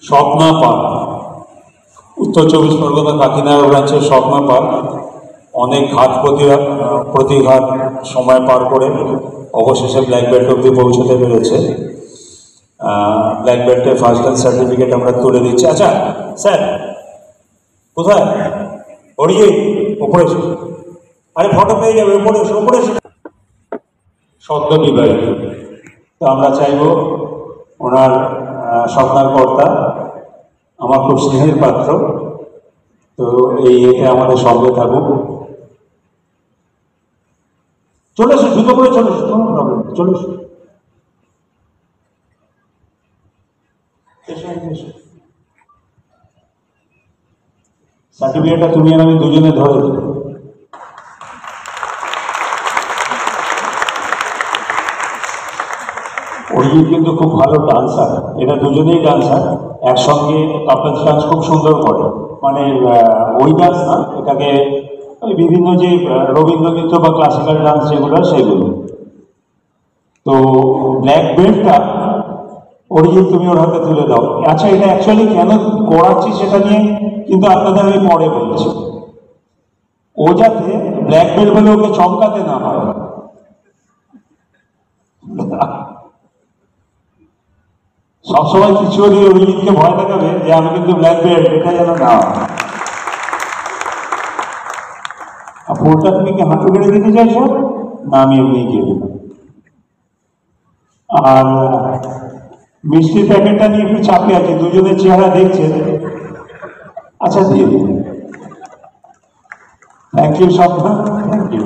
স্বপ্না পাল, উত্তর চব্বিশ পরগনা কাকিনাড়া ব্রাঞ্চের স্বপ্না পাল অনেক ঘাত প্রতিঘাত সময় পার করে অবশেষে ব্ল্যাক বেল্ট অবধি পৌঁছতে পেরেছে। ব্ল্যাক বেল্টের ফার্স্ট ক্লাস সার্টিফিকেট আমরা তুলে দিচ্ছি। আচ্ছা স্যার কোথায়? অরিজিৎ ওপরে, আরে ফটো পেয়ে যাবে, ওপরে ওপরে। সদ্য বিবাহিত, তো আমরা চাইব ওনার স্বপ্নার কর্তা আমার খুব স্নেহের পাত্র, তো এই এতে আমাদের সঙ্গে থাকুক। চলে এসো, জুতো করে চলে এসো, কোনো প্রবলেম, চলে এসো। সার্টিফিকেটটা তুমি আর আমি দুজনে ধরে দেবো। অরিজিৎ কিন্তু খুব ভালো ডান্সার, এরা দুজনেই ডান্সার, একসঙ্গে কাপলস ডান্স খুব সুন্দর করে, মানে ওই ডান্স না, এটাকে বিভিন্ন যে রবীন্দ্র নৃত্য বা ক্লাসিক্যাল ডান্স যেগুলো সেগুলো। তো ব্ল্যাক বেল্টটা অরিজিৎ তুমি ওর হাতে তুলে দাও। আচ্ছা এটা অ্যাকচুয়ালি কেন করাচ্ছি সেটা নিয়ে কিন্তু আপনাদের আমি পরে বলছি। ও যাতে ব্ল্যাক বেল্ট বলে ওকে চমকাতে না হয়, সবসময় কিছু হলে অরিজিৎকে ভয় দেখাবে যে আমি কিন্তু ব্ল্যাক বেল্ট, এটা যেন না। ফোনটা তুমি কি হাঁটু কেড়ে দিতে চাইছো? না আমি এমনি গিয়ে দেবো। আর মিষ্টির প্যাকেটটা নিয়ে একটু চাপে আছে, দুজনের চেহারা দেখছে। আচ্ছা দিয়ে দিন। Thank you Swapna, thank you.